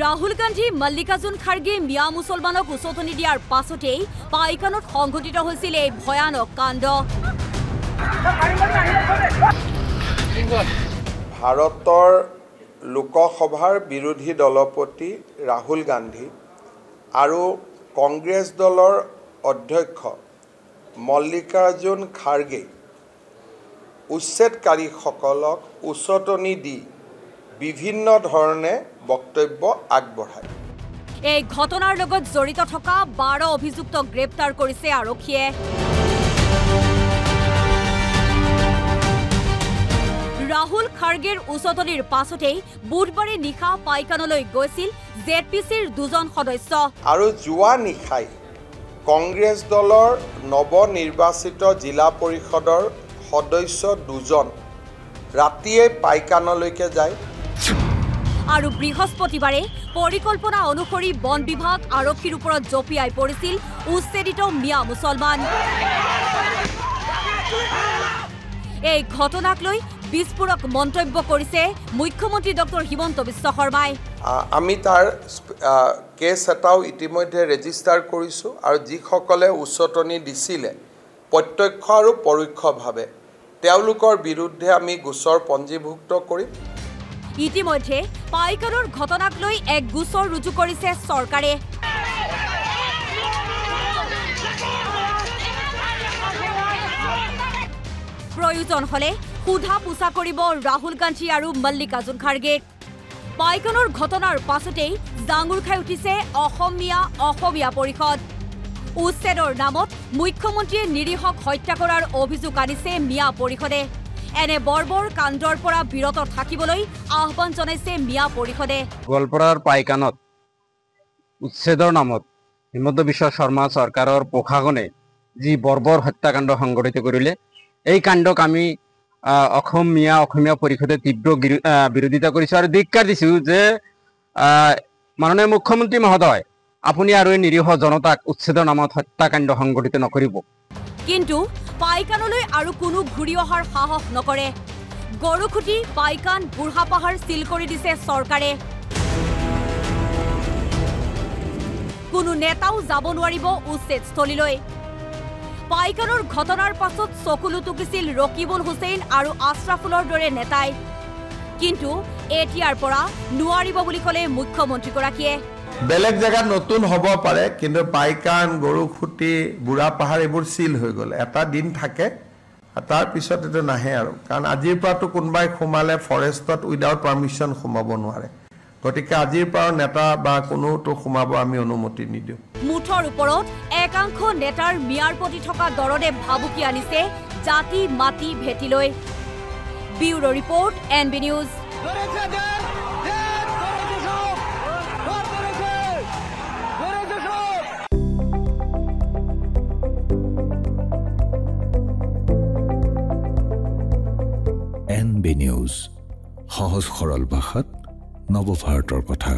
ৰাহুল গান্ধী মল্লিকাৰ্জুন খাৰ্গে মিয়া মুছলমানক উচতনি দিয়াৰ পাছতেই পাইকানত সংঘটিত হৈছিল এই ভয়ানক কাণ্ড। ভাৰতৰ লোকসভাৰ বিৰোধী দলপতি ৰাহুল গান্ধী আৰু কংগ্ৰেছ দলৰ অধ্যক্ষ মল্লিকাৰ্জুন খাৰ্গে উচ্ছেদকাৰীসকলক উচতনি দি বিভিন্ন ধৰণে বক্তব্য আগবঢ়ায়। এই ঘটনাৰ লগত জড়িত থকা 12 অভিযুক্তক গ্ৰেপ্তাৰ কৰিছে আৰক্ষীয়ে। ৰাহুল খাৰ্গেৰ উচতনিৰ পাছতেই বুধবাৰে নিশা পাইকানলৈ গৈছিল জেপিচিৰ 2জন সদস্য। আৰু যোৱা নিশাই কংগ্ৰেছ দলৰ নৱনিৰ্বাচিত জিলা পৰিষদৰ সদস্য 2জন ৰাতিয়ে পাইকানলৈকে যায়। আৰু বৃহস্পতিবাৰে পৰিকল্পনা অনুসৰি বন বিভাগ আৰক্ষীৰ ওপৰত জপিয়াই পৰিছিল উচ্ছেদিত মিয়া মুছলমান। এই ঘটনাক লৈ বিস্ফোৰক মন্তব্য কৰিছে মুখ্যমন্ত্ৰী ডক্টৰ হিমন্ত বিশ্ব শৰ্মাই। আমি তাৰ কেছ এটাও ইতিমধ্যে ৰেজিষ্টাৰ কৰিছোঁ আৰু যিসকলে উচতনি দিছিলে প্ৰত্যক্ষ আৰু পৰোক্ষভাৱে তেওঁলোকৰ বিৰুদ্ধে আমি গোচৰ পঞ্জীভুক্ত কৰিম। ইতিমধ্যে পাইকানৰ ঘটনাক লৈ এক গোচৰ ৰুজু কৰিছে চৰকাৰে। প্ৰয়োজন হলে সোধা পোছা কৰিব ৰাহুল গান্ধী আৰু মল্লিকাৰ্জুন খাৰ্গে। পাইকানৰ ঘটনাৰ পাছতেই জাঙুৰ খাই উঠিছে অসমীয়া পৰিষদ। উচ্ছেদৰ নামত মুখ্যমন্ত্ৰীয়ে নিৰীহক হত্যা কৰাৰ অভিযোগ আনিছে মিয়া পৰিষদে। এনে বৰ্বৰ কাণ্ডৰ পৰা বিৰত থাকিবলৈ আহ্বান জনাইছে মিয়া পৰিষদে। গোৱালপাৰাৰ পাইকানত উচ্ছেদৰ নামত হিমন্ত বিশ্ব শৰ্মা চৰকাৰৰ প্ৰশাসনে যি বৰ্বৰ হত্যাকাণ্ড সংঘটিত কৰিলে, এই কাণ্ডক আমি অসমীয়া পৰিষদে তীব্ৰ বিৰোধিতা কৰিছোঁ আৰু ধিক্কাৰ দিছোঁ যে মাননীয় মুখ্যমন্ত্ৰী মহোদয়, আপুনি আৰু এই নিৰীহ জনতাক উচ্ছেদৰ নামত হত্যাকাণ্ড সংঘটিত নকৰিব। কিন্তু পাইকানলৈ আৰু কোনো ঘূৰি অহাৰ সাহস নকৰে। গৰুখুটি, পাইকান, বুঢ়াপাহাৰ চিল কৰি দিছে চৰকাৰে। কোনো নেতাও যাব নোৱাৰিব উচ্ছেদস্থলীলৈ। পাইকানৰ ঘটনাৰ পাছত চকুলো টুকিছিল ৰকিবুল হুছেইন আৰু আশ্ৰাফুলৰ দৰে নেতাই। কিন্তু এতিয়াৰ পৰা নোৱাৰিব বুলি ক'লে মুখ্যমন্ত্ৰীগৰাকীয়ে। বেলেগ জেগাত নতুন হ'ব পাৰে, কিন্তু পাইকান, গৰুখুটি, বুঢ়াপাহাৰ এইবোৰ চিল হৈ গ'ল। এটা দিন থাকে, তাৰ পিছত এইটো নাহে আৰু। কাৰণ আজিৰ পৰাতো কোনোবাই সোমালে ফৰেষ্টত উইদাউট পাৰ্মিশ্যন সোমাব নোৱাৰে। গতিকে আজিৰ পৰা নেতা বা কোনোটো সোমাব আমি অনুমতি নিদিওঁ। মুঠৰ ওপৰত একাংশ নেতাৰ মিয়াৰ প্ৰতি থকা দৰদে ভাবুকি আনিছে জাতি মাটি ভেটিলৈ। Bureau report, NB news. NB news, সহজ সৰল ভাষাত নৱভাৰতৰ কথা।